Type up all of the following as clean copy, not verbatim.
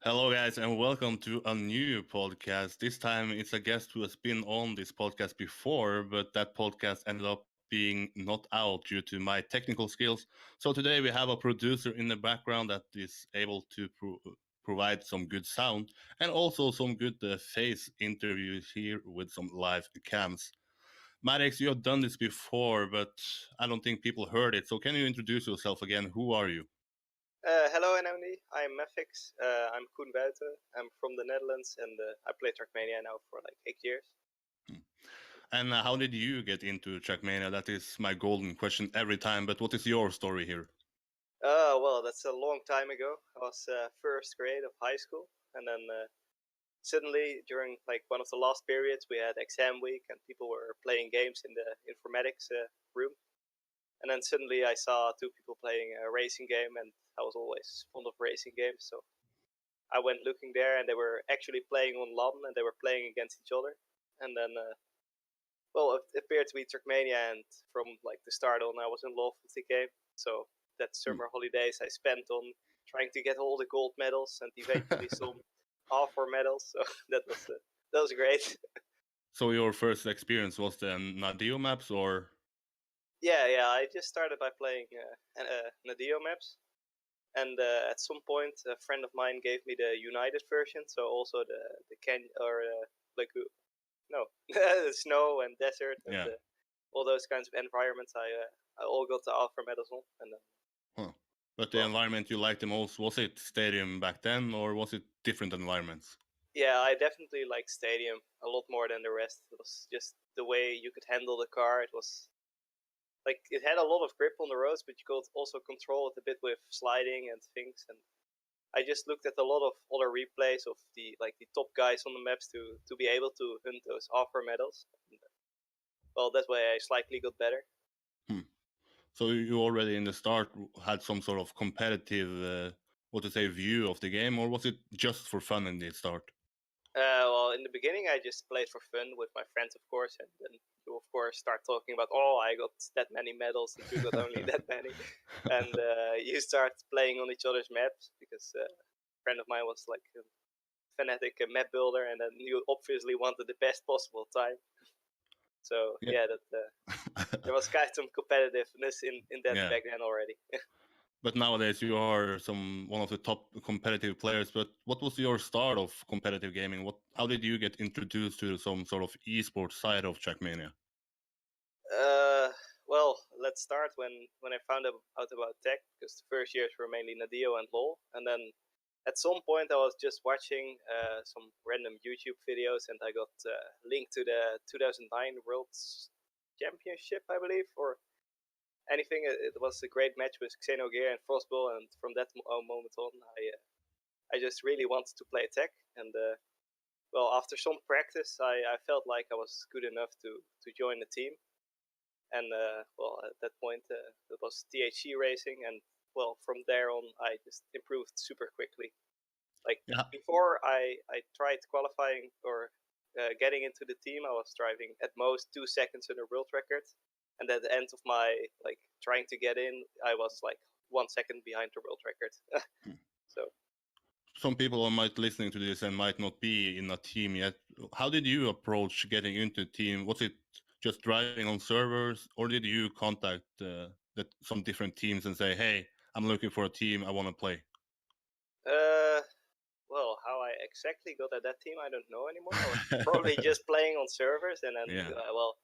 Hello, guys, and welcome to a new podcast. This time it's a guest who has been on this podcast before, but that podcast ended up being not out due to my technical skills. So today we have a producer in the background that is able to provide some good sound and also some good face interviews here with some live cams. Maddox, you have done this before, but I don't think people heard it. So can you introduce yourself again? Who are you? Hello, Anony. I'm MathiCs. I'm Koen Buiten. I'm from the Netherlands, and I play Trackmania now for like 8 years. And how did you get into Trackmania? That is my golden question every time. But what is your story here? Well, that's a long time ago. I was first grade of high school, and then suddenly during like one of the last periods, we had exam week, and people were playing games in the informatics room. And then suddenly I saw two people playing a racing game, and I was always fond of racing games, so I went looking there, and they were actually playing on LAN, and they were playing against each other. And then well, it appeared to be Trackmania, and from like the start on, I was in love with the game. So that summer holidays I spent on trying to get all the gold medals and eventually some half-war medals. So that was great. So your first experience was the Nadio maps, or? Yeah. I just started by playing Nadio maps, and at some point, a friend of mine gave me the United version. So also the like no, the snow and desert and all those kinds of environments. I all got the alpha medals on, and then. But the environment you liked the most, was it Stadium back then, or was it different environments? Yeah, I definitely liked Stadium a lot more than the rest. It was just the way you could handle the car. It was like it had a lot of grip on the roads, but you could also control it a bit with sliding and things. And I just looked at a lot of other replays of the top guys on the maps to be able to hunt those offer medals. And, well, that way I slightly got better. So you already in the start had some sort of competitive, view of the game, or was it just for fun in the start? Well, in the beginning, I just played for fun with my friends, of course, and then you, of course, start talking about, oh, I got that many medals, and you got only that many, and you start playing on each other's maps because a friend of mine was like a fanatic map builder, and then you obviously wanted the best possible time. So yeah, that there was kind of some competitiveness in that back then already. But nowadays you are one of the top competitive players. But what was your start of competitive gaming? How did you get introduced to some sort of eSport side of Trackmania? Well, let's start when I found out about tech, because the first years were mainly Nadio and LoL, and then at some point I was just watching some random YouTube videos, and I got linked to the 2009 World Championship, I believe, or anything. It was a great match with Xenogear and Frostball, and from that moment on, I just really wanted to play tech, and well, after some practice, I felt like I was good enough to join the team. And well, at that point, it was THC racing, and well, from there on, I just improved super quickly. Like before, I tried qualifying or getting into the team. I was driving at most 2 seconds in a world record, and at the end of my trying to get in, I was like 1 second behind the world record. So some people might listening to this and might not be in a team yet. How did you approach getting into a team? Was it just driving on servers, or did you contact some different teams and say, "Hey, I'm looking for a team. I want to play"? Well, how I exactly got at that team, I don't know anymore. I was probably just playing on servers, and then well,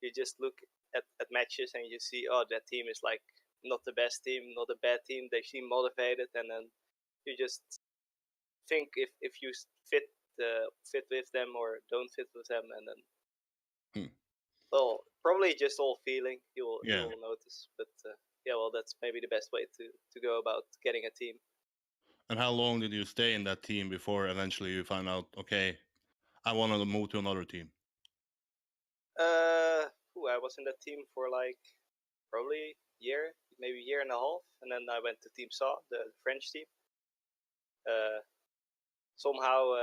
you just look at matches and you see, oh, that team is like not the best team, not a bad team. They seem motivated, and then you just think if you fit with them or don't fit with them, and then well, probably just all feeling. You'll notice, but yeah, well, that's maybe the best way to go about getting a team. And how long did you stay in that team before eventually you found out, okay, I want to move to another team? I was in that team for like probably maybe a year and a half, and then I went to Team SA, the French team. Somehow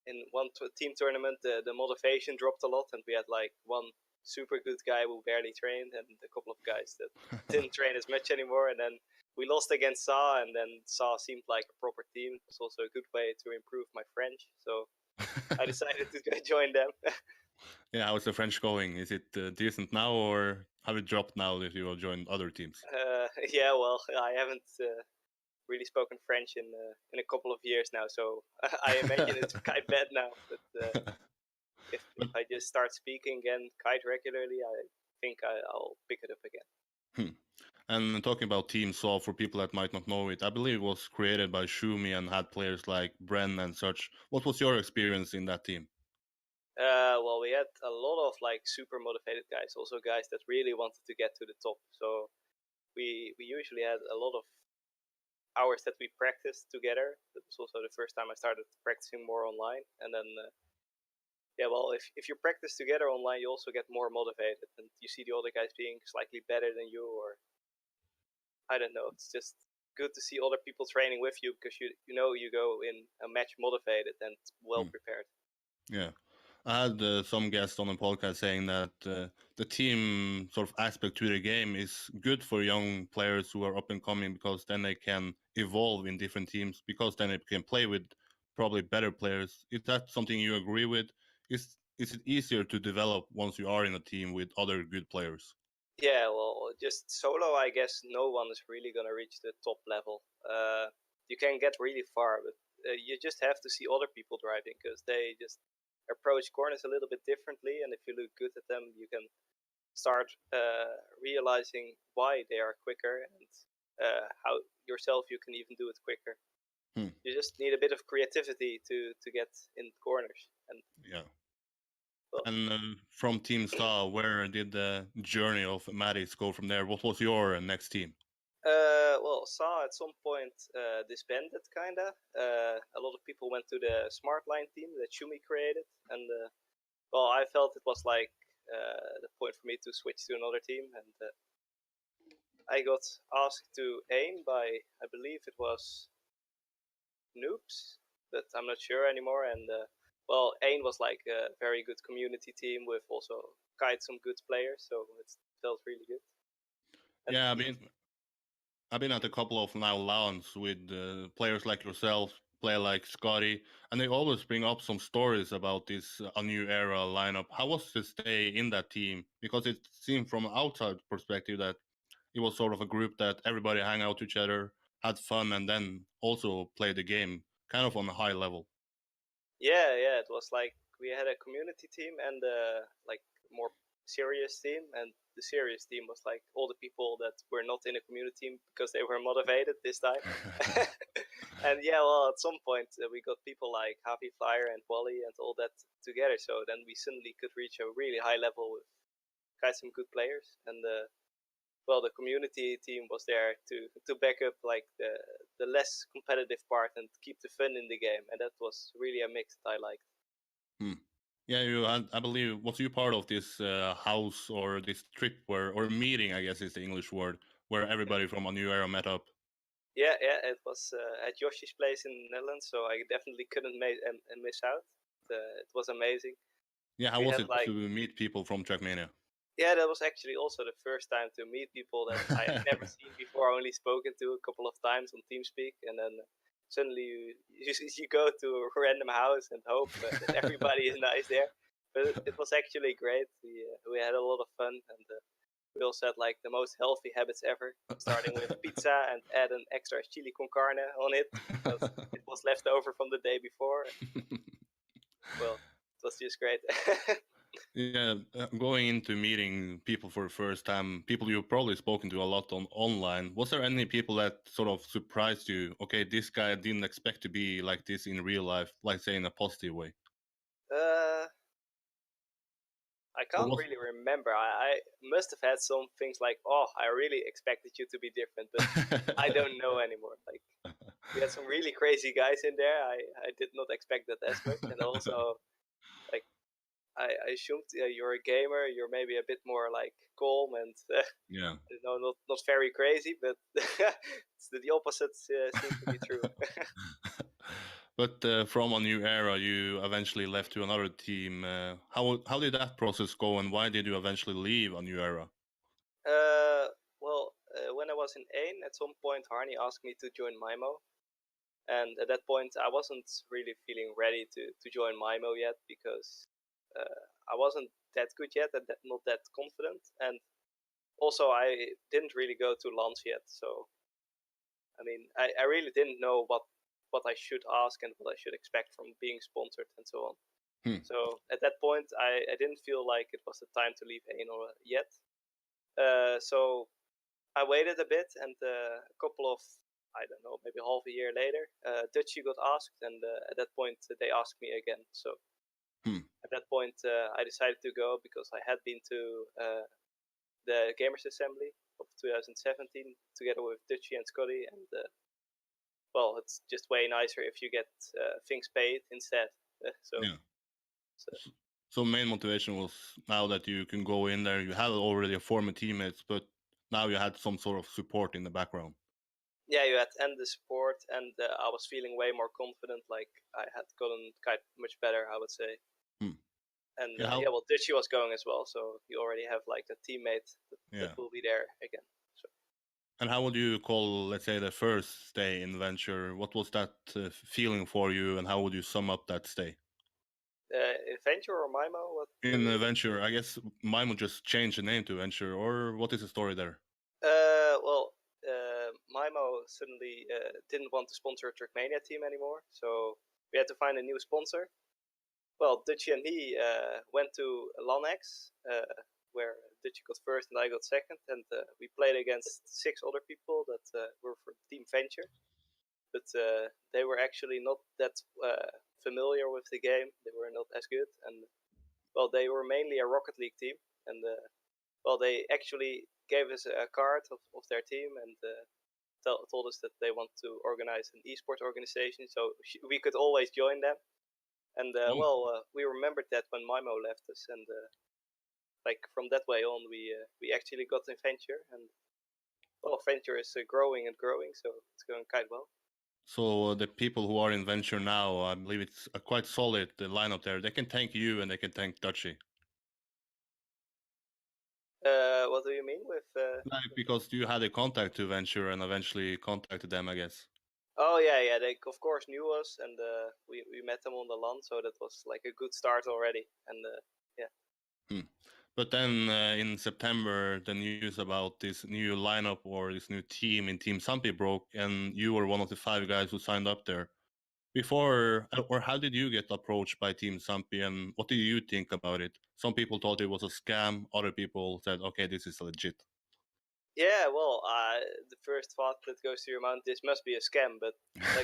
in one team tournament, the motivation dropped a lot, and we had like one super good guy who barely trained, and a couple of guys that didn't train as much anymore, and then we lost against SA, and then SA seemed like a proper team. It was also a good way to improve my French, so I decided to join them. Yeah, how's the French going? Is it decent now, or have it dropped now that you have joined other teams? Yeah, well, I haven't really spoken French in a couple of years now, so I imagine it's quite bad now. But if I just start speaking again quite regularly, I think I'll pick it up again. And talking about Team Saw, for people that might not know it, I believe it was created by Shumi and had players like Bren and such. What was your experience in that team? Well, we had a lot of like super motivated guys, also guys that really wanted to get to the top. So we usually had a lot of hours that we practiced together. That was also the first time I started practicing more online. And then, yeah, well, if you practice together online, you also get more motivated, and you see the other guys being slightly better than you, or I don't know. It's just good to see other people training with you, because you know you go in a match motivated and well prepared. Yeah. I had some guests on the podcast saying that the team sort of aspect to the game is good for young players who are up and coming, because then they can evolve in different teams, because then they can play with probably better players. Is that something you agree with? Is it easier to develop once you are in a team with other good players? Yeah, well, just solo, I guess no one is really gonna reach the top level. You can get really far, but you just have to see other people driving, because they just approach corners a little bit differently, and if you look good at them, you can start realizing why they are quicker, and how yourself you can even do it quicker. You just need a bit of creativity to get in corners. And yeah. And from Team Star, where did the journey of MathiCs go from there? What was your next team? Well, SA at some point disbanded, kinda. A lot of people went to the Smart Line team that Shumi created, and well, I felt it was like the point for me to switch to another team, and I got asked to aim by, I believe it was Noobs, but I'm not sure anymore. And well, AIM was like a very good community team with also quite some good players, so it felt really good. And yeah, I've been at a couple of now LANs with players like yourself, player like Scotty, and they always bring up some stories about this A New Era lineup. How was to stay in that team? Because it seemed from an outside perspective that it was sort of a group that everybody hang out to each other, had fun, and then also play the game kind of on a high level. yeah, it was like we had a community team and like more serious team, and the serious team was like all the people that were not in a community team because they were motivated this time. And yeah, well, at some point we got people like Javi Flyer and Wally and all that together, so then we suddenly could reach a really high level with quite some good players. And well, the community team was there to back up like the less competitive part and keep the fun in the game, and that was really a mix that I liked. Yeah, I believe, was you part of this house or this trip where, or meeting, I guess is the English word, where everybody from A New Era met up? Yeah, it was at Yoshi's place in the Netherlands, so I definitely couldn't miss out. It was amazing. Yeah, how We was had it like, to meet people from Trackmania? yeah, that was actually also the first time to meet people that I had never seen before, only spoken to a couple of times on TeamSpeak, and then suddenly you go to a random house and hope that everybody is nice there. But it was actually great. We had a lot of fun, and we also had like the most healthy habits ever, starting with pizza and add an extra chili con carne on it because it was left over from the day before. Well, it was just great. Yeah, going into meeting people for the first time, people you've probably spoken to a lot on online. Was there any people that sort of surprised you? Okay, this guy didn't expect to be like this in real life, like say in a positive way. I can't really remember. I must have had some things like, oh, I really expected you to be different, but I don't know anymore. Like, we had some really crazy guys in there. I did not expect that as much. And also, like, I assumed you're a gamer. You're maybe a bit more like calm and Yeah. you know, not very crazy, but the opposite seems to be true. But from A New Era, you eventually left to another team. How did that process go, and why did you eventually leave A New Era? Well, when I I was in Ain, at some point Harney asked me to join Mimo. And at that point, I wasn't really feeling ready to join Mimo yet because I wasn't that good yet and not that confident. And also, I didn't really go to LANs yet. So, I mean, I really didn't know what I should ask and what I should expect from being sponsored and so on. So at that point, I didn't feel like it was the time to leave Anor yet. So I waited a bit, and a couple of, I don't know, maybe half a year later, Dutchy got asked, and at that point they asked me again. So at that point I decided to go because I had been to the Gamers Assembly of 2017 together with Dutchy and Scotty, and well, it's just way nicer if you get things paid instead. So. Yeah. So main motivation was now that you can go in there, you had already a former teammates, but now you had some sort of support in the background. Yeah, you had and the support, and I was feeling way more confident. Like I had gotten quite much better, I would say. And yeah, well, Dutchy was going as well, so you already have like a teammate that will be there again. So. And how would you call, let's say, the first stay in Venture? What was that feeling for you, and how would you sum up that stay? In Venture or Mimo? What? In Venture, I guess Mimo just changed the name to Venture, or what is the story there? Well, Mimo suddenly didn't want to sponsor a Trackmania team anymore, so we had to find a new sponsor. Well, Dutchy and he went to LANX, where Dutchy got first and I got second, and we played against 6 other people that were from Team Venture, but they were actually not that familiar with the game. They were not as good, and well, they were mainly a Rocket League team, and well, they actually gave us a card of their team and told us that they want to organize an eSport organization, so we could always join them. And well, we remembered that when Mimo left us, and like from that way on, we actually got in Venture, and well, Venture is growing and growing, so it's going quite well. So the people who are in Venture now, I believe it's a quite solid lineup there. They can thank you and they can thank Dutchy. What do you mean with? Like, because you had a contact to Venture and eventually contacted them, I guess. Oh yeah. They of course knew us, and we met them on the LAN, so that was like a good start already. And yeah. But then in September, the news about this new lineup or this new team in Team Sampi broke, and you were one of the 5 guys who signed up there. Before, or how did you get approached by Team Sampi, and what do you think about it? Some people thought it was a scam. Other people said, okay, this is legit. Yeah, well, the first thought that goes through your mind, this must be a scam. But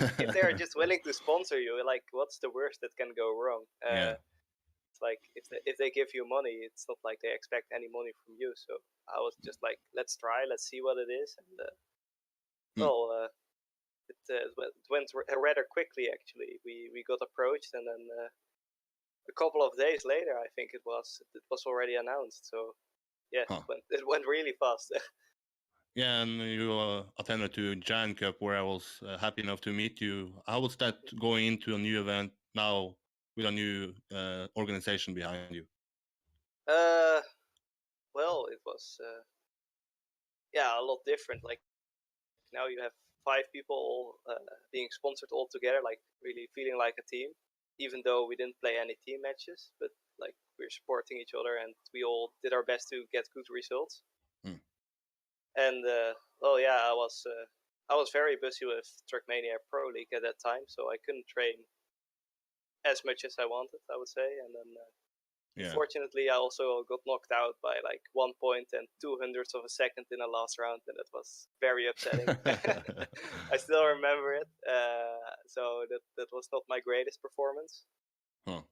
like, if they're just willing to sponsor you, like, what's the worst that can go wrong? It's like if they give you money, it's not like they expect any money from you. So I was just like, let's try, let's see what it is, and well, it went rather quickly actually. We got approached, and then a couple of days later, I think it was already announced. So yeah, it went really fast. Yeah, and you attended to Giant Cup, where I was happy enough to meet you. How was that going into a new event now with a new organization behind you? Well, it was yeah, a lot different. Like now you have 5 people all being sponsored all together, like really feeling like a team. Even though we didn't play any team matches, but like we're supporting each other, and we all did our best to get good results. And well, yeah, I was very busy with Trackmania Pro League at that time, so I couldn't train as much as I wanted, I would say. And then unfortunately, I also got knocked out by like 1 point and 200ths of a second in the last round, and that was very upsetting. I still remember it. So that was not my greatest performance. But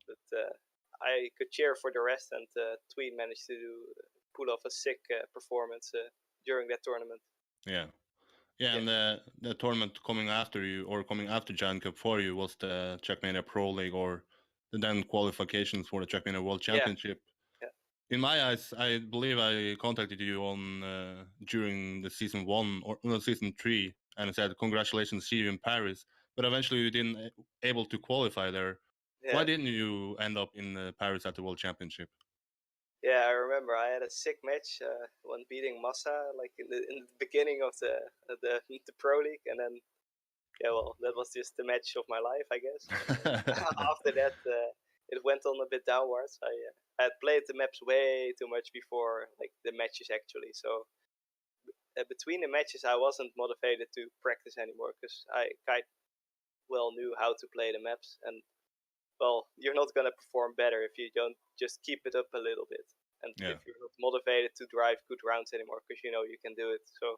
I could cheer for the rest, and Tween managed to pull off a sick performance during that tournament. Yeah, and the tournament coming after you, or coming after Giant Cup for you, was the Trackmania Pro League, or the then qualifications for the Trackmania World Championship. In my eyes, I believe I contacted you on during the season 1 or no, season 3, and I said congratulations, see you in Paris. But eventually, you didn't able to qualify there. Why didn't you end up in Paris at the World Championship? Yeah, I remember I had a sick match when beating Massa, like in the beginning of the pro league, and then yeah, well, that was just the match of my life, I guess. And then after that, it went on a bit downwards. I had played the maps way too much before, like the matches actually. So between the matches, I wasn't motivated to practice anymore because I quite well knew how to play the maps, and well, you're not gonna perform better if you don't just keep it up a little bit, and Yeah. if you're not motivated to drive good rounds anymore because you know you can do it. So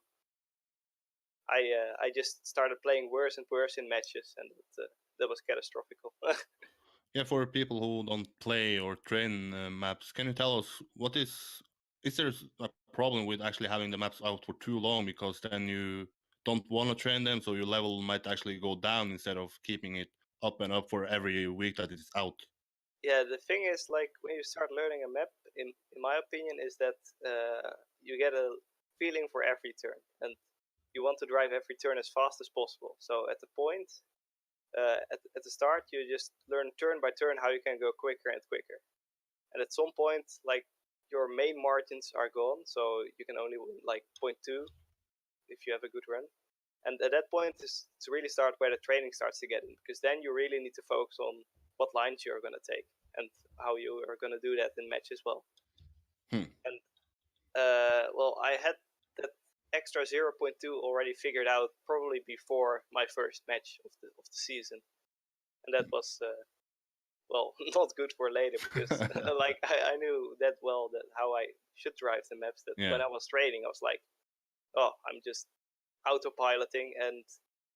I just started playing worse and worse in matches, and that was catastrophical. Yeah, for people who don't play or train maps, can you tell us what is there a problem with actually having the maps out for too long, because then you don't want to train them, so your level might actually go down instead of keeping it up and up for every week that it's out? Yeah, the thing is, like when you start learning a map, in my opinion, is that you get a feeling for every turn, and you want to drive every turn as fast as possible. So at the point, at the start, you just learn turn by turn how you can go quicker and quicker. And at some point, like your main margins are gone, so you can only win like 0.2 if you have a good run. And at that point is to really start where the training starts to get in, because then you really need to focus on what lines you're going to take and how you are going to do that in match as well. Hmm. And well, I had that extra 0.2 already figured out probably before my first match of the season, and that was well not good for later because like I knew that well that how I should drive the maps, that Yeah. when I was training I was like, oh, I'm just autopiloting and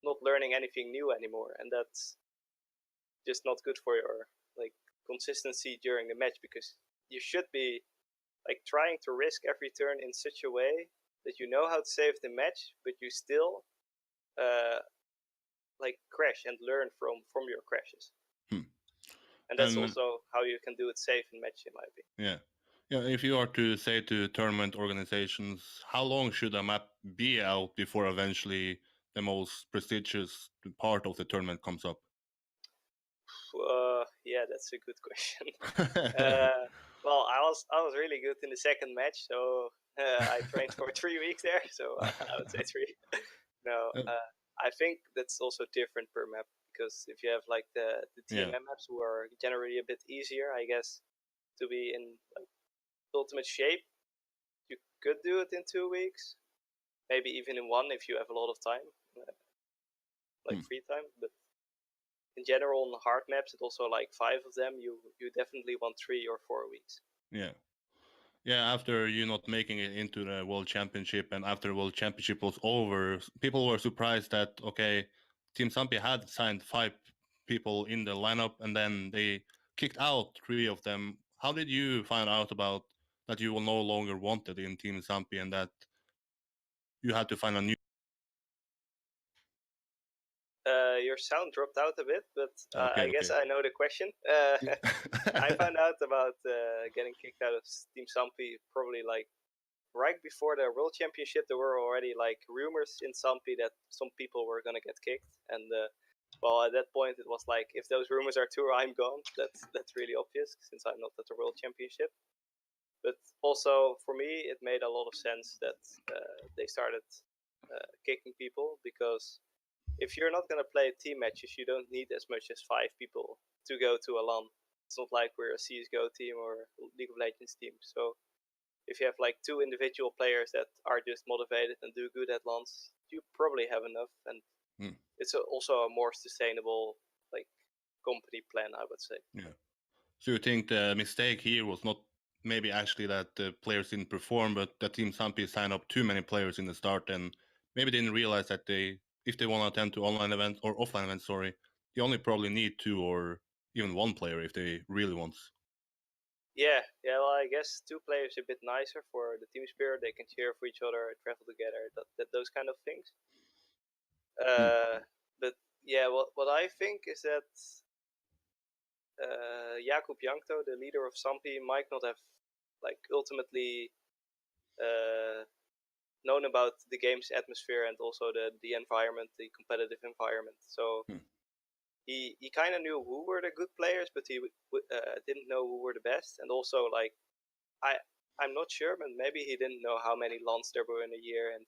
not learning anything new anymore, and that's just not good for your like consistency during the match, because you should be like trying to risk every turn in such a way that you know how to save the match, but you still like crash and learn from your crashes. Hmm. And that's And also how you can do it safe in match, in my opinion. yeah. Yeah, if you are to say to tournament organizations, how long should a map be out before eventually the most prestigious part of the tournament comes up? Yeah, that's a good question. uh, well, I was really good in the second match, so I trained for 3 weeks there, so I would say three. No, Uh, I think that's also different per map, because if you have like the yeah, TMM maps who are generally a bit easier, I guess, to be in like ultimate shape, you could do it in 2 weeks, maybe even in one if you have a lot of time, like free time. But in general, on the hard maps, it's also like 5 of them. You definitely want 3 or 4 weeks. yeah. Yeah, after you not making it into the World Championship, and after the World Championship was over, people were surprised that, okay, Team Sampi had signed 5 people in the lineup, and then they kicked out 3 of them. How did you find out about that you were no longer wanted in Team Sampi and that you had to find a new? Your sound dropped out a bit, but Okay, I guess okay. I know the question. I found out about getting kicked out of Team Sampi probably like right before the World Championship. There were already like rumors in Sampi that some people were gonna get kicked, and well, at that point it was like, if those rumors are true, I'm gone. That's really obvious since I'm not at the World Championship. But also for me, it made a lot of sense that they started kicking people, because if you're not going to play team matches, you don't need as much as 5 people to go to a LAN. It's not like we're a CSGO team or League of Legends team. So if you have like 2 individual players that are just motivated and do good at LANs, you probably have enough. And it's also a more sustainable like company plan, I would say. Yeah. So you think the mistake here was not maybe actually that the players didn't perform, but that Team Sampi signed up too many players in the start and maybe didn't realize that if they want to attend to online events or offline events, sorry, they only probably need 2 or even 1 player if they really want. Yeah, well, I guess 2 players are a bit nicer for the team spirit. They can cheer for each other, travel together, those kind of things. But yeah, what I think is that Jakub Jankto, the leader of Sampi, might not have like ultimately known about the game's atmosphere and also the environment, the competitive environment. So he kind of knew who were the good players, but he didn't know who were the best. And also, like, I'm not sure, but maybe he didn't know how many LANs there were in a year and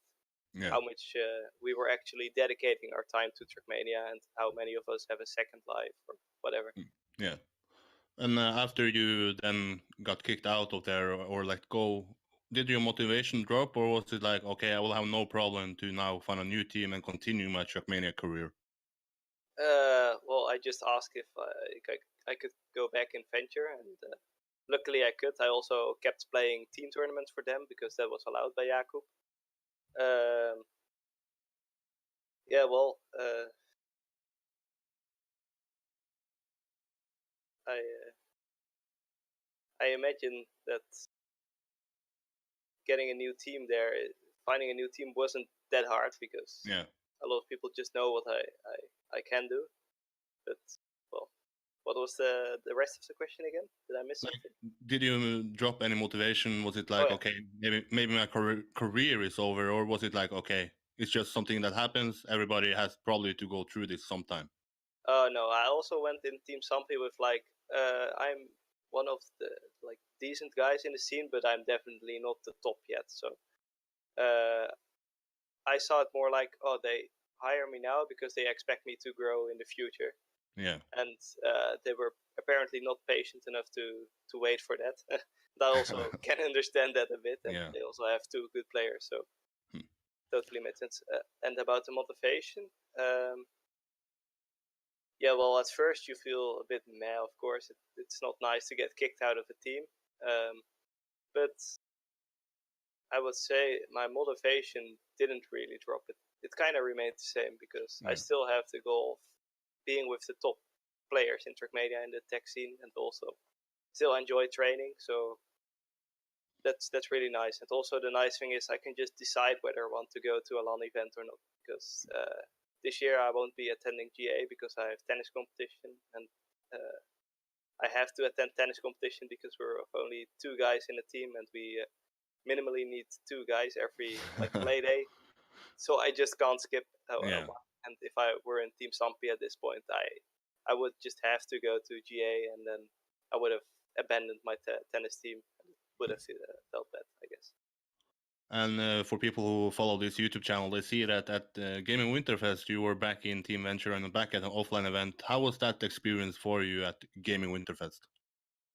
how much we were actually dedicating our time to Trackmania and how many of us have a second life or whatever. Yeah. And after you then got kicked out of there or let go, did your motivation drop, or was it like, okay, I will have no problem to now find a new team and continue my Trackmania career? Well, I just asked if I could go back in Venture, and luckily I could. I also kept playing team tournaments for them because that was allowed by Jakub. Yeah, well, I imagine that getting a new team there, finding a new team wasn't that hard because a lot of people just know what I can do. But well, what was the rest of the question again? Did I miss something? Did you drop any motivation? Was it like, okay, maybe my career is over, or was it like, okay, it's just something that happens. Everybody has probably to go through this sometime. No, I also went in Team Sampi with like I'm one of the like decent guys in the scene, but I'm definitely not the top yet. So I saw it more like, oh, they hire me now because they expect me to grow in the future. Yeah. And they were apparently not patient enough to wait for that. I also can understand that a bit, and they also have two good players, so totally makes sense. And about the motivation, yeah, well, at first you feel a bit meh, of course. It's not nice to get kicked out of a team, but I would say my motivation didn't really drop. It kind of remained the same because I still have the goal of being with the top players in Trackmania and the tech scene, and also still enjoy training. So that's really nice. And also the nice thing is I can just decide whether I want to go to a LAN event or not, because this year I won't be attending GA because I have tennis competition, and I have to attend tennis competition because we're only two guys in the team, and we minimally need two guys every like play day. So I just can't skip. And if I were in Team Sampi at this point, I would just have to go to GA, and then I would have abandoned my tennis team. And would have felt bad, I guess. And for people who follow this YouTube channel, they see that at Gaming WinterFest, you were back in Team Venture and back at an offline event. How was that experience for you at Gaming WinterFest?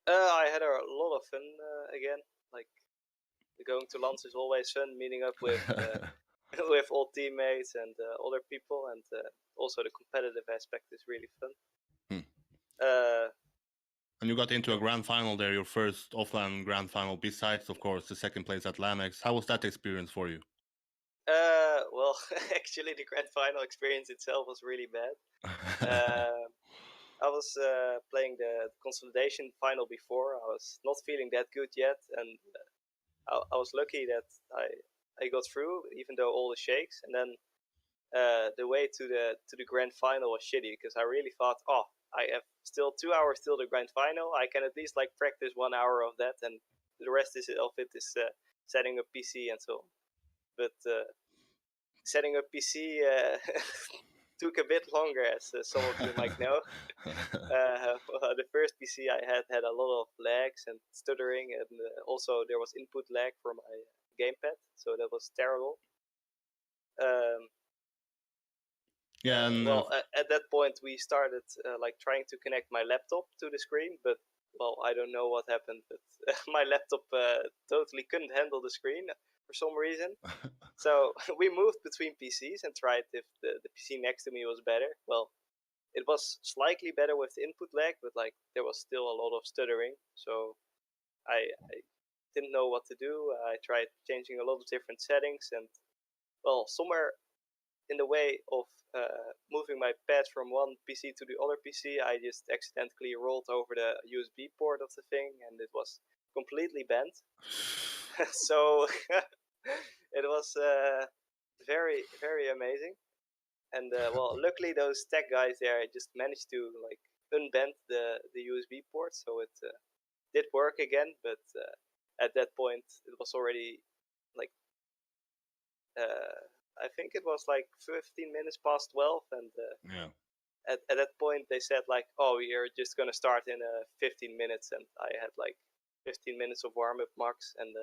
I had a lot of fun again. Like going to LANs is always fun, meeting up with with old teammates and other people, and also the competitive aspect is really fun. And you got into a grand final there, your first offline grand final, besides, of course, the second place at LAMX. How was that experience for you? Well, actually, the grand final experience itself was really bad. I was playing the consolidation final before. I was not feeling that good yet, and I was lucky that I got through, even though all the shakes. And then the way to the grand final was shitty because I really thought, oh, I have still 2 hours till the grand final. I can at least like practice 1 hour of that, and the rest of it is setting up PC and so on. But setting up PC took a bit longer, as some of you might know. The first PC I had a lot of lags and stuttering, and also there was input lag for my gamepad, so that was terrible. Well, at that point we started like trying to connect my laptop to the screen, but well, I don't know what happened, but my laptop totally couldn't handle the screen for some reason. So we moved between PCs and tried if the PC next to me was better. Well, it was slightly better with the input lag, but like there was still a lot of stuttering. So I didn't know what to do. I tried changing a lot of different settings, and well, somewhere in the way of moving my pad from one PC to the other PC, I just accidentally rolled over the USB port of the thing, and it was completely bent. So it was very, very amazing. And well, luckily those tech guys there just managed to like unbend the USB port, so it did work again. But at that point, it was already like I think it was like 15 minutes past 12, and at that point they said like, oh, we are just gonna start in 15 minutes, and I had like 15 minutes of warm-up max, and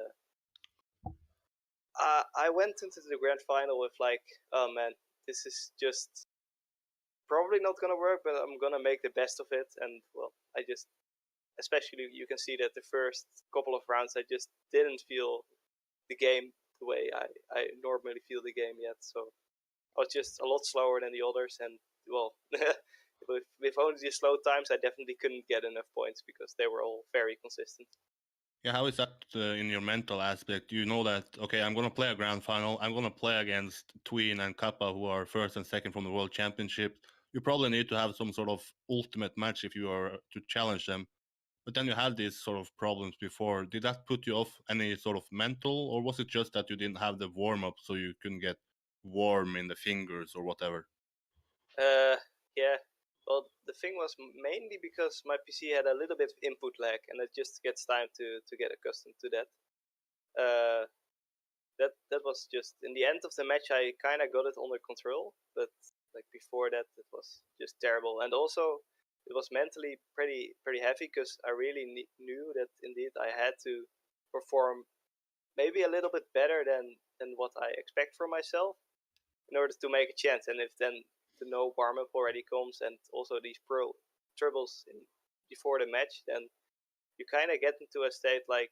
I went into the grand final with like, oh man, this is just probably not gonna work, but I'm gonna make the best of it. And well, I just, especially you can see that the first couple of rounds I just didn't feel the game the way I normally feel the game yet. So I was just a lot slower than the others, and well, with only the slow times, I definitely couldn't get enough points because they were all very consistent. Yeah, how is that in your mental aspect? You know that, okay, I'm going to play a grand final. I'm going to play against Tween and Kappa, who are first and second from the World Championship. You probably need to have some sort of ultimate match if you are to challenge them. But then you had these sort of problems before. Did that put you off any sort of mental, or was it just that you didn't have the warm up so you couldn't get warm in the fingers or whatever? Yeah. Well, the thing was mainly because my PC had a little bit of input lag, and it just gets time to get accustomed to that. That was just in the end of the match. I kind of got it under control, but like before that, it was just terrible. And also, it was mentally pretty heavy because I really knew that indeed I had to perform maybe a little bit better than what I expect from myself in order to make a chance. And if then the no warm up already comes, and also these pro troubles before the match, then you kind of get into a state like,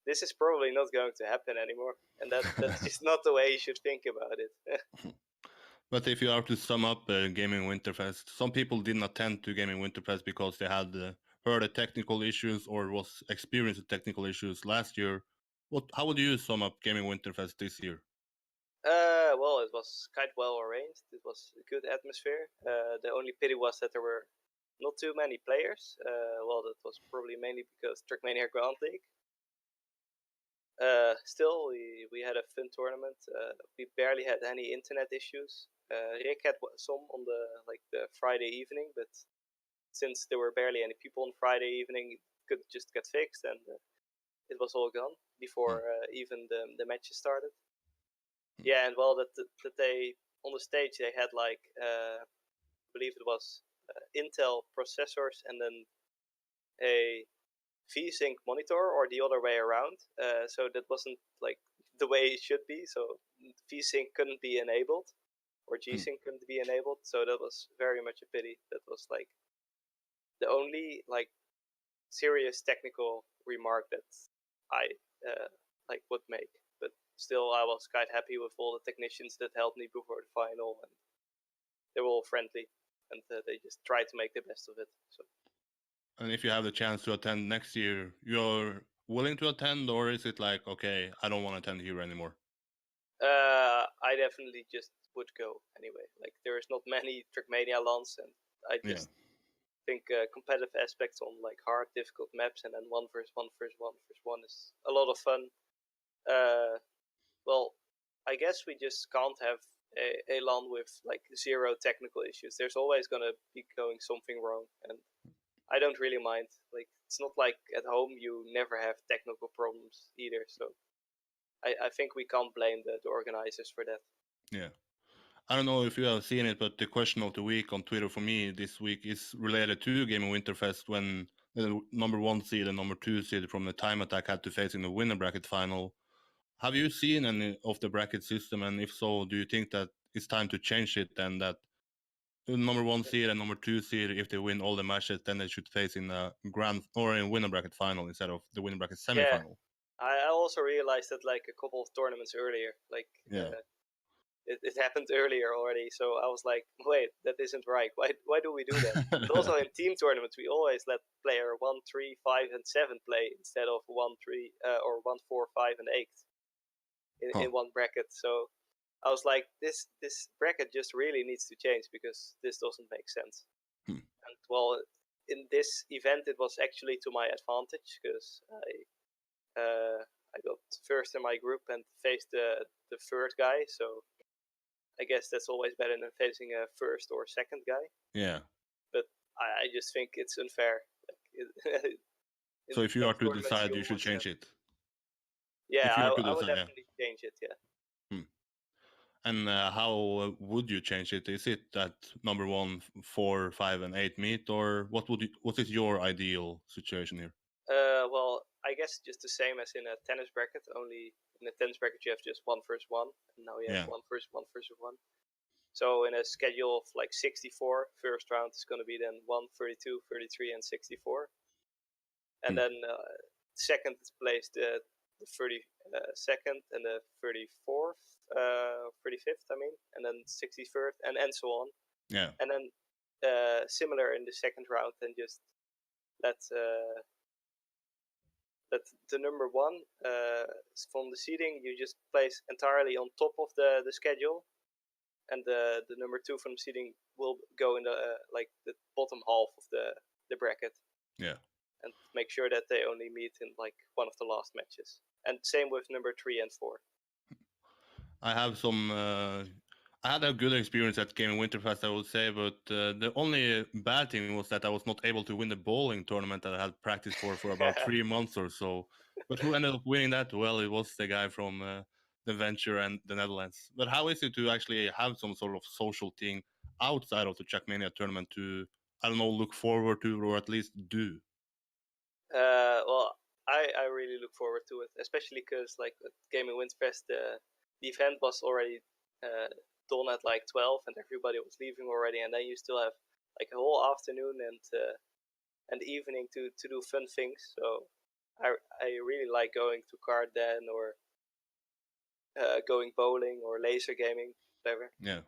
this is probably not going to happen anymore, and that's just not the way you should think about it. But if you are to sum up Gaming WinterFest, some people didn't attend to Gaming WinterFest because they had heard the technical issues or was experiencing technical issues last year. How would you sum up Gaming WinterFest this year? Well, it was quite well arranged. It was a good atmosphere. The only pity was that there were not too many players. Well, that was probably mainly because Trackmania Grand League. Still, we had a fun tournament. We barely had any internet issues. Rick had some on the Friday evening, but since there were barely any people on Friday evening, it could just get fixed, and it was all gone before even the matches started. Yeah, and well, that they on the stage they had like I believe it was Intel processors and then a VSync monitor, or the other way around. So that wasn't like the way it should be. So VSync couldn't be enabled, or G-Sync couldn't be enabled. So that was very much a pity. That was like the only like serious technical remark that I like would make. But still, I was quite happy with all the technicians that helped me before the final, and they were all friendly, and they just tried to make the best of it. So. And if you have the chance to attend next year, you're willing to attend, or is it like, okay, I don't want to attend here anymore? I definitely just would go anyway. Like, there's not many Trackmania LANs, and I just think competitive aspects on like hard, difficult maps, and then 1v1 is a lot of fun. Well, I guess we just can't have a LAN with like zero technical issues. There's always gonna be going something wrong, and I don't really mind. Like, it's not like at home you never have technical problems either. So I think we can't blame the organizers for that. Yeah. I don't know if you have seen it, but the question of the week on Twitter for me this week is related to Gaming WinterFest, when the number 1 seed and number 2 seed from the Time Attack had to face in the winner bracket final. Have you seen any of the bracket system? And if so, do you think that it's time to change it, and that the number 1 seed and number 2 seed, if they win all the matches, then they should face in a grand or in winner bracket final instead of the winner bracket semifinal? Yeah, I also realized that like a couple of tournaments earlier, like it happened earlier already. So I was like, wait, that isn't right. Why do we do that? And also in team tournaments, we always let player 1, 3, 5, and 7 play instead of 1, 3, or 1, 4, 5, and 8 in one bracket. So I was like, this bracket just really needs to change, because this doesn't make sense. And well, in this event, it was actually to my advantage, because I got first in my group and faced the third guy. So I guess that's always better than facing a first or second guy. Yeah. But I just think it's unfair. Like, so if you are to decide, you should change it. Yeah, I would definitely change it. Yeah. And how would you change it? Is it that number 1, 4, 5, and 8 meet, or what is your ideal situation here? Well, I guess just the same as in a tennis bracket. Only in a tennis bracket you have just 1 versus 1, and now you have Yeah. 1 versus 1. So in a schedule of like 64, first round is going to be then 1, 32, 33, and 64. And then second is placed the 32nd and the 34th, 35th, I mean, and then 63rd, and so on. Yeah. And then similar in the second round, and just let the number one from the seeding you just place entirely on top of the schedule, and the number two from the seeding will go in the like the bottom half of the bracket. Yeah. And make sure that they only meet in like one of the last matches. And same with number 3 and 4. I have some. I had a good experience at Gaming WinterFest, I would say, but the only bad thing was that I was not able to win the bowling tournament that I had practiced for about 3 months or so. But who ended up winning that? Well, it was the guy from the Venture and the Netherlands. But how is it to actually have some sort of social thing outside of the Trackmania tournament to, I don't know, look forward to or at least do? Well, I really look forward to it, especially because like at Gaming WinterFest, the event was already done at like 12, and everybody was leaving already, and then you still have like a whole afternoon and evening to do fun things. So I really like going to card den or going bowling or laser gaming, whatever. Yeah.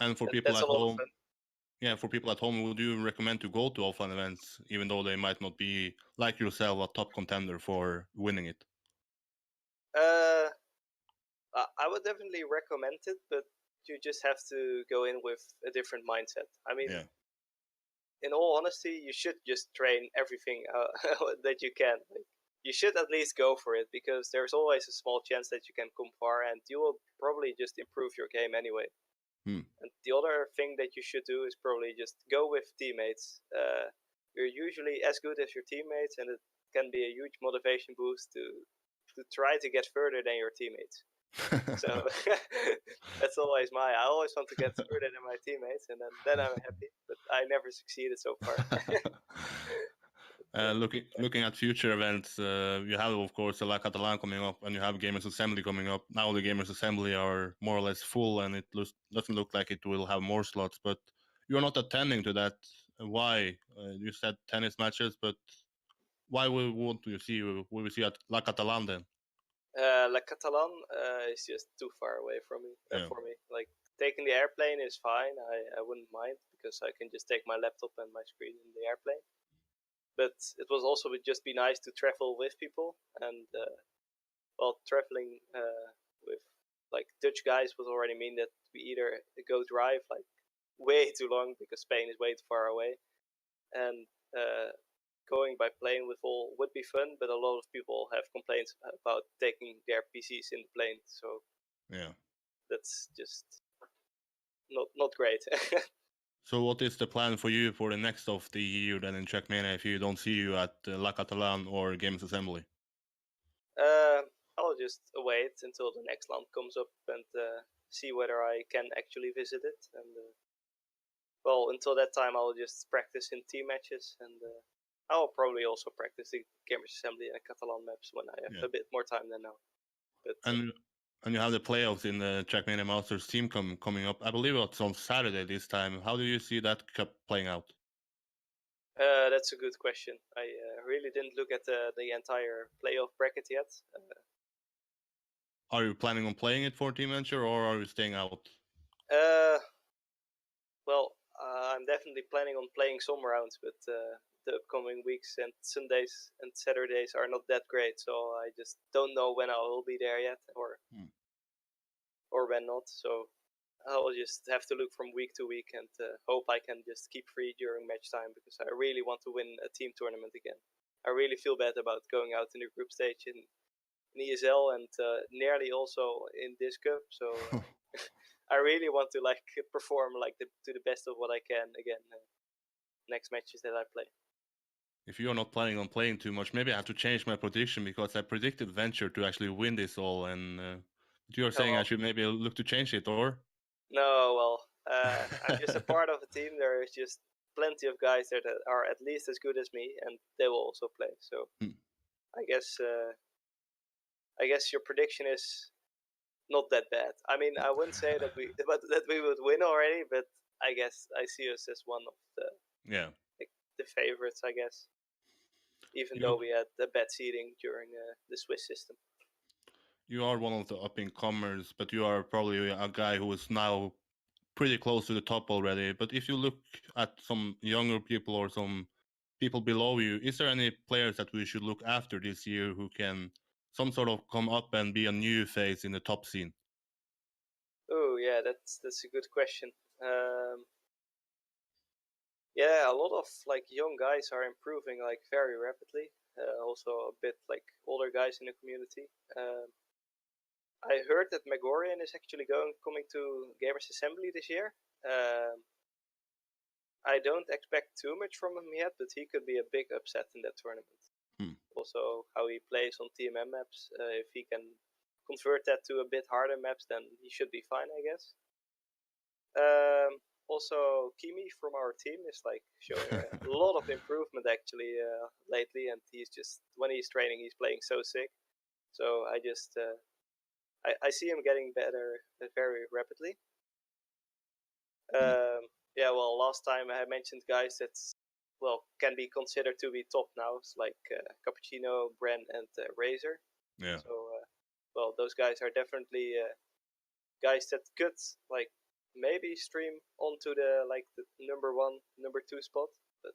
And for people That's a at lot of home, fun. yeah, for people at home, would you recommend to go to offline events, even though they might not be, like yourself, a top contender for winning it? Uh, I would definitely recommend it, but you just have to go in with a different mindset. I mean, Yeah. in all honesty, you should just train everything that you can. Like, you should at least go for it, because there's always a small chance that you can come far, and you will probably just improve your game anyway. And the other thing that you should do is probably just go with teammates. You're usually as good as your teammates, and it can be a huge motivation boost to try to get further than your teammates. So that's always I always want to get further than my teammates, and then I'm happy. But I never succeeded so far. Looking at future events, you have of course the La Catalan coming up, and you have Gamers Assembly coming up. Now the Gamers Assembly are more or less full, and it doesn't look like it will have more slots. But you're not attending to that. Why? You said tennis matches, but why won't you see? Will we see at La Catalan then? La Catalan is just too far away from me. Yeah. For me, like taking the airplane is fine. I wouldn't mind, because I can just take my laptop and my screen in the airplane. But it was also would just be nice to travel with people, and well, traveling with like Dutch guys would already mean that we either go drive like way too long, because Spain is way too far away, and going by plane with all would be fun, but a lot of people have complaints about taking their PCs in the plane, so Yeah. that's just not great. So what is the plan for you for the next of the year then in Trackmania if you don't see you at La Catalan or Games Assembly? I'll just wait until the next land comes up and see whether I can actually visit it. And well, until that time, I'll just practice in team matches, and I'll probably also practice the Gamers Assembly and Catalan maps when I have a bit more time than now. But and you have the playoffs in the Trackmania Masters team coming up. I believe it's on Saturday this time. How do you see that cup playing out? That's a good question. I really didn't look at the entire playoff bracket yet. Are you planning on playing it for Team Venture, or are you staying out? Well, I'm definitely planning on playing some rounds, but the upcoming weeks and Sundays and Saturdays are not that great, so I just don't know when I will be there yet, or when not. So I'll just have to look from week to week and hope I can just keep free during match time, because I really want to win a team tournament again. I really feel bad about going out in the group stage in ESL and nearly also in this cup. So I really want to like perform like to the best of what I can again next matches that I play. If you're not planning on playing too much, maybe I have to change my prediction, because I predicted Venture to actually win this all, and you're saying I should maybe look to change it, or? No, well, I'm just a part of a team. There is just plenty of guys there that are at least as good as me, and they will also play. So I guess your prediction is not that bad. I mean, I wouldn't say that we would win already, but I guess I see us as one of the favorites. I guess, even though we had the bad seeding during the Swiss system. You are one of the up and comers, but you are probably a guy who is now pretty close to the top already. But if you look at some younger people or some people below you, is there any players that we should look after this year who can some sort of come up and be a new face in the top scene? Oh yeah, that's a good question. Yeah, a lot of like young guys are improving like very rapidly. Also a bit like older guys in the community. I heard that Megorian is actually coming to Gamers Assembly this year. I don't expect too much from him yet, but he could be a big upset in that tournament. Also, how he plays on TMM maps, if he can convert that to a bit harder maps, then he should be fine, I guess. Also, Kimi from our team is like showing a lot of improvement actually lately, and he's just when he's training, he's playing so sick. So I just I see him getting better very rapidly. Yeah, well, last time I mentioned guys that can be considered to be top now. It's like Cappuccino, Bren, and Razor. Yeah. So those guys are definitely guys that could like maybe stream onto the number 1, number 2 spot, but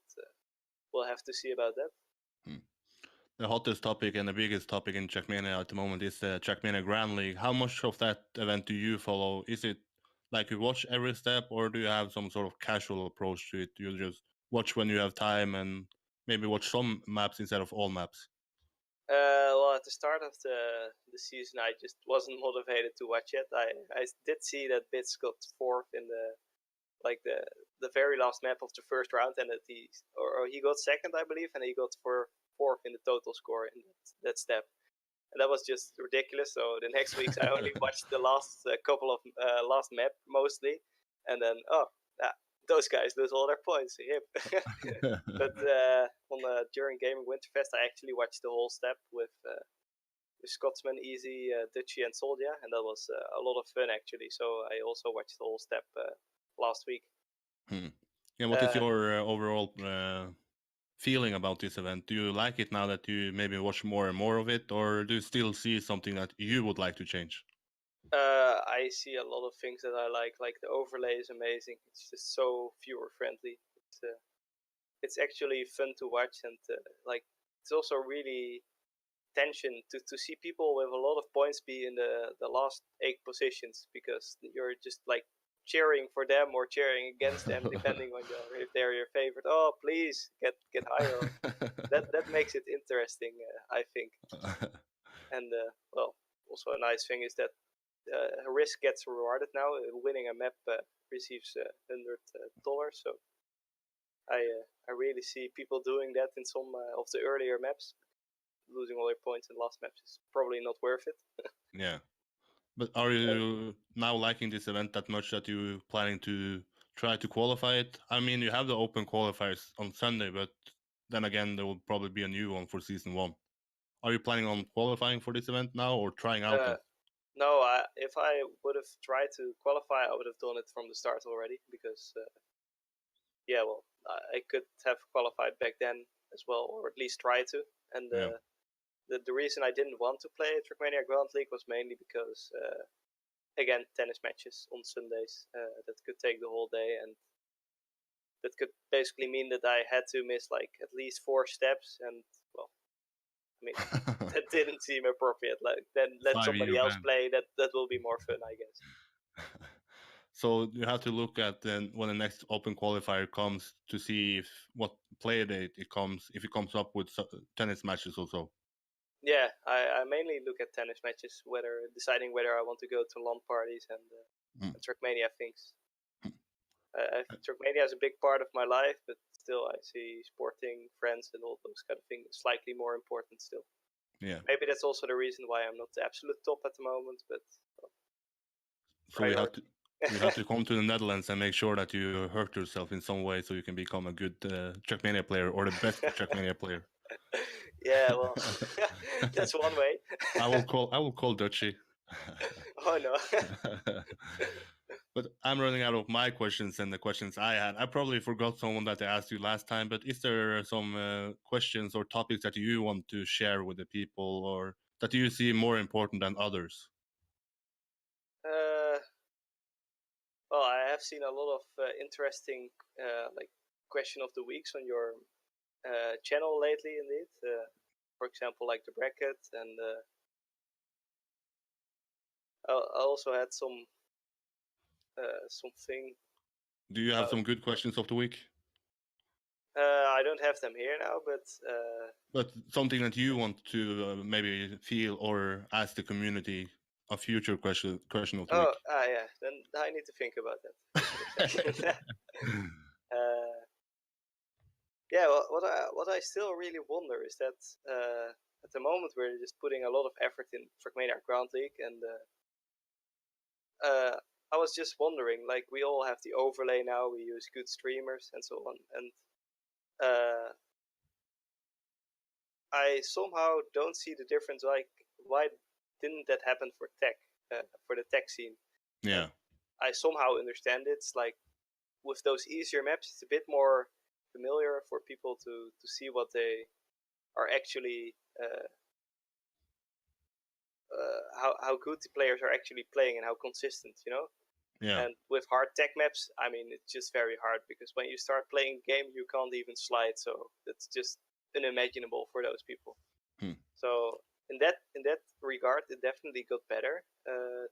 we'll have to see about that. The hottest topic and the biggest topic in Trackmania at the moment is the Trackmania Grand League. How much of that event do you follow? Is it like you watch every step, or do you have some sort of casual approach to it? You just watch when you have time and maybe watch some maps instead of all maps? Well, at the start of the season, I just wasn't motivated to watch it. I did see that Bits got 4th in the very last map of the first round, and that he got 2nd, I believe, and he got 4th in the total score in that step. And that was just ridiculous. So the next weeks, I only watched the last couple of last map mostly, and then those guys lose all their points. Yep. But during Gaming WinterFest, I actually watched the whole step with Scotsman, Easy, Dutchy, and Soldia, and that was a lot of fun actually. So I also watched the whole step last week. Yeah, what is your overall feeling about this event? Do you like it now that you maybe watch more and more of it, or do you still see something that you would like to change? I see a lot of things that I like. Like the overlay is amazing. It's just so viewer friendly. It's actually fun to watch, and it's also really tension to see people with a lot of points be in the last 8 positions, because you're just like cheering for them or cheering against them depending on if they're your favorite. Oh, please get higher. that makes it interesting, I think. And also a nice thing is that risk gets rewarded now. Winning a map receives $100. So I really see people doing that in some of the earlier maps. Losing all your points in last maps is probably not worth it. Yeah. But are you now liking this event that much that you planning to try to qualify it? I mean, you have the open qualifiers on Sunday, but then again, there will probably be a new one for season 1. Are you planning on qualifying for this event now or trying out it? No, if I would have tried to qualify, I would have done it from the start already, because I could have qualified back then as well, or at least try to. And the reason I didn't want to play Trackmania Grand League was mainly because again, tennis matches on Sundays that could take the whole day, and that could basically mean that I had to miss like at least 4 steps, and well, I mean that didn't seem appropriate. Like then let somebody else play. That will be more fun, I guess. So you have to look at then when the next open qualifier comes to see if what play date it comes, if it comes up with tennis matches also. Yeah, I mainly look at tennis matches, deciding whether I want to go to LAN parties and Trackmania things. Trackmania is a big part of my life, but still I see sporting, friends, and all those kind of things slightly more important still. Yeah. Maybe that's also the reason why I'm not the absolute top at the moment, but so You have to come to the Netherlands and make sure that you hurt yourself in some way so you can become a good Trackmania player or the best Trackmania player. Yeah, well, that's one way. I will call Dutchy. Oh no. But I'm running out of my questions and the questions I had. I probably forgot someone that I asked you last time, but is there some questions or topics that you want to share with the people or that you see more important than others? Well, I have seen a lot of interesting like question of the weeks on your channel lately. Indeed, for example, like the bracket, and I also had something. Do you have some good questions of the week? I don't have them here now, but something that you want to maybe feel or ask the community a future question of the week. Yeah. Then I need to think about that. Yeah, well, what I still really wonder is that at the moment we're just putting a lot of effort in Trackmania Ground League, and I was just wondering, like, we all have the overlay now, we use good streamers and so on, and I somehow don't see the difference. Like, why didn't that happen for the tech scene? Yeah. And I somehow understand it. It's like with those easier maps, it's a bit more familiar for people to see what they are actually how good the players are actually playing and how consistent, you know. Yeah. And with hard tech maps, I mean, it's just very hard because when you start playing a game, you can't even slide. So that's just unimaginable for those people. So in that regard, it definitely got better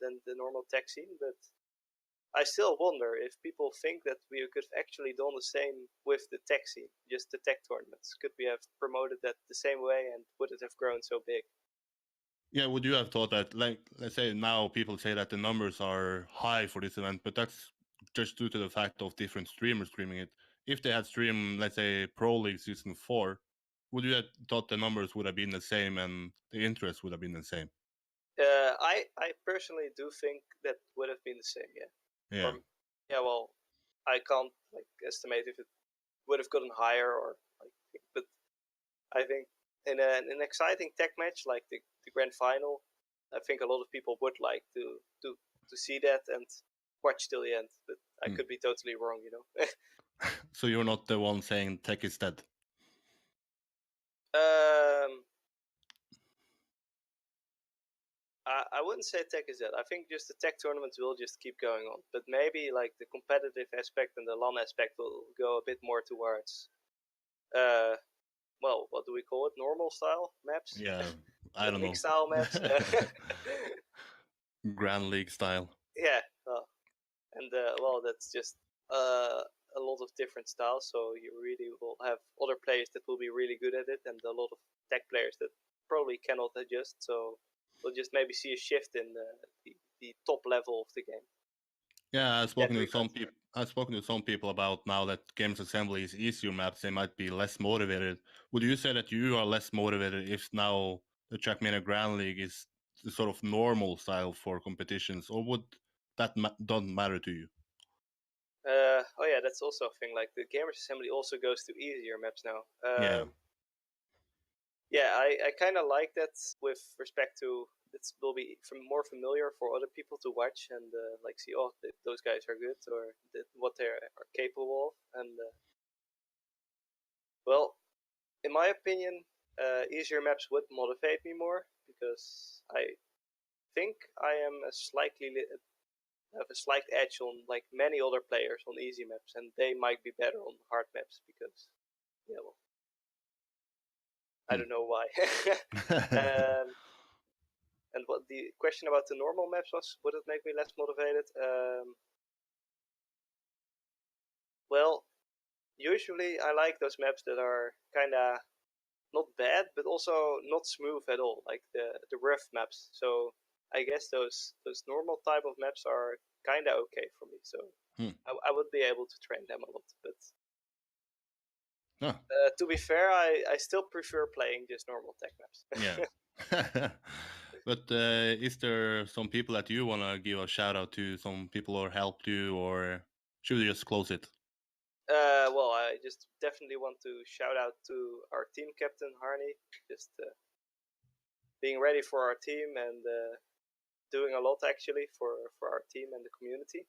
than the normal tech scene. But I still wonder if people think that we could have actually done the same with the tech scene, just the tech tournaments. Could we have promoted that the same way, and would it have grown so big? Yeah, would you have thought that, like, let's say now people say that the numbers are high for this event, but that's just due to the fact of different streamers streaming it. If they had streamed, let's say, Pro League Season 4, would you have thought the numbers would have been the same and the interest would have been the same? I personally do think that would have been the same, yeah. Yeah. Yeah, well, I can't like estimate if it would have gotten higher or like, but I think in an exciting tech match like the grand final, I think a lot of people would like to see that and watch till the end. But I could be totally wrong, you know. So you're not the one saying tech is dead? I wouldn't say tech is dead. I think just the tech tournaments will just keep going on. But maybe like the competitive aspect and the LAN aspect will go a bit more towards well, what do we call it? Normal style maps? Yeah, I don't know. League style maps? Grand League style. Yeah, and well, that's just a lot of different styles. So you really will have other players that will be really good at it, and a lot of tech players that probably cannot adjust. So we'll just maybe see a shift in the top level of the game. Yeah, I've spoken to some people. I've spoken to some people about now that Games Assembly is easier maps. They might be less motivated. Would you say that you are less motivated if now the Trackmania Grand League is the sort of normal style for competitions, or would that don't matter to you? Oh yeah, that's also a thing. Like the Gamers Assembly also goes to easier maps now. Yeah, I kind of like that with respect to it will be more familiar for other people to watch and like see, oh, those guys are good or what they are capable of. And well, in my opinion, easier maps would motivate me more because I think I am have a slight edge on like many other players on easy maps, and they might be better on hard maps because, yeah, well, I don't know why. And what the question about the normal maps was, would it make me less motivated? Well, usually I like those maps that are kind of not bad, but also not smooth at all, like the rough maps. So I guess those normal type of maps are kind of okay for me. So I would be able to train them a lot. But to be fair, I still prefer playing just normal tech maps. Yeah. But is there some people that you want to give a shout out to? Some people who helped you, or should we just close it? Well, I just definitely want to shout out to our team captain Harney, just being ready for our team and doing a lot actually for our team and the community.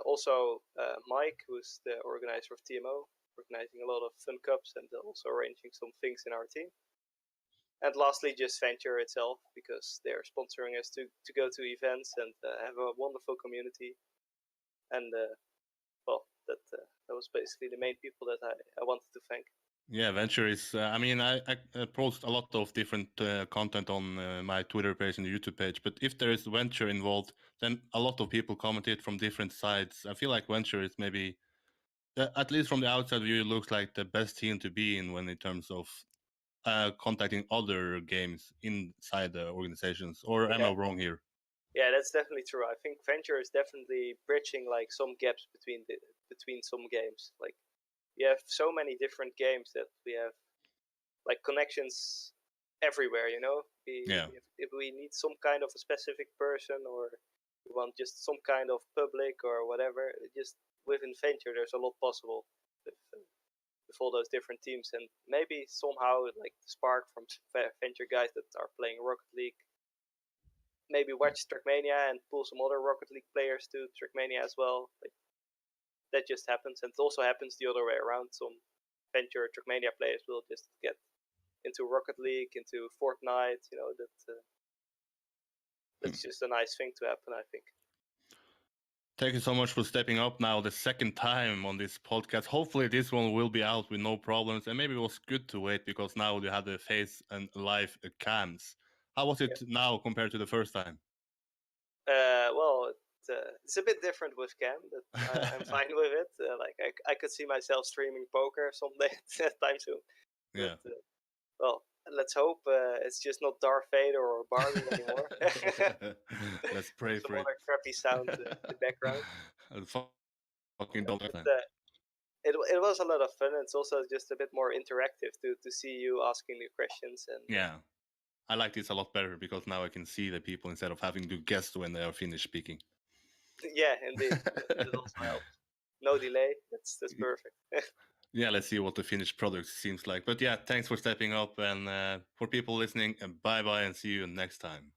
Also, Mike, who's the organizer of TMO, organizing a lot of fun cups and also arranging some things in our team. And lastly, just Venture itself, because they're sponsoring us to go to events and have a wonderful community. And well, that was basically the main people that I wanted to thank. Yeah, Venture is. I mean, I post a lot of different content on my Twitter page and the YouTube page. But if there is Venture involved, then a lot of people commented from different sides. I feel like Venture is maybe, at least from the outside view, it looks like the best team to be in when in terms of contacting other games inside the organizations. Or am I wrong here? Yeah, that's definitely true. I think Venture is definitely bridging like some gaps between some games. Like we have so many different games that we have like connections everywhere. You know, if we need some kind of a specific person or we want just some kind of public or whatever, just within Venture, there's a lot possible with all those different teams, and maybe somehow like the spark from Venture guys that are playing Rocket League. Maybe watch Trackmania and pull some other Rocket League players to Trackmania as well. Like, that just happens, and it also happens the other way around. Some Venture Trackmania players will just get into Rocket League, into Fortnite. You know, that's just a nice thing to happen, I think. Thank you so much for stepping up now the second time on this podcast. Hopefully this one will be out with no problems, and maybe it was good to wait because now you had the face and live cams. How was it now compared to the first time? Well, it's a bit different with cam, but I'm fine with it. Like I could see myself streaming poker someday time soon. Yeah. But, well, let's hope it's just not Darth Vader or Barbie anymore. Let's pray some for other crappy sound in the background. Fucking don't It was a lot of fun. It's also just a bit more interactive to see you asking the questions and yeah. I like this a lot better because now I can see the people instead of having to guess when they are finished speaking. Yeah, indeed. It also helps. No delay. That's perfect. Yeah, let's see what the finished product seems like. But yeah, thanks for stepping up. And for people listening, bye bye and see you next time.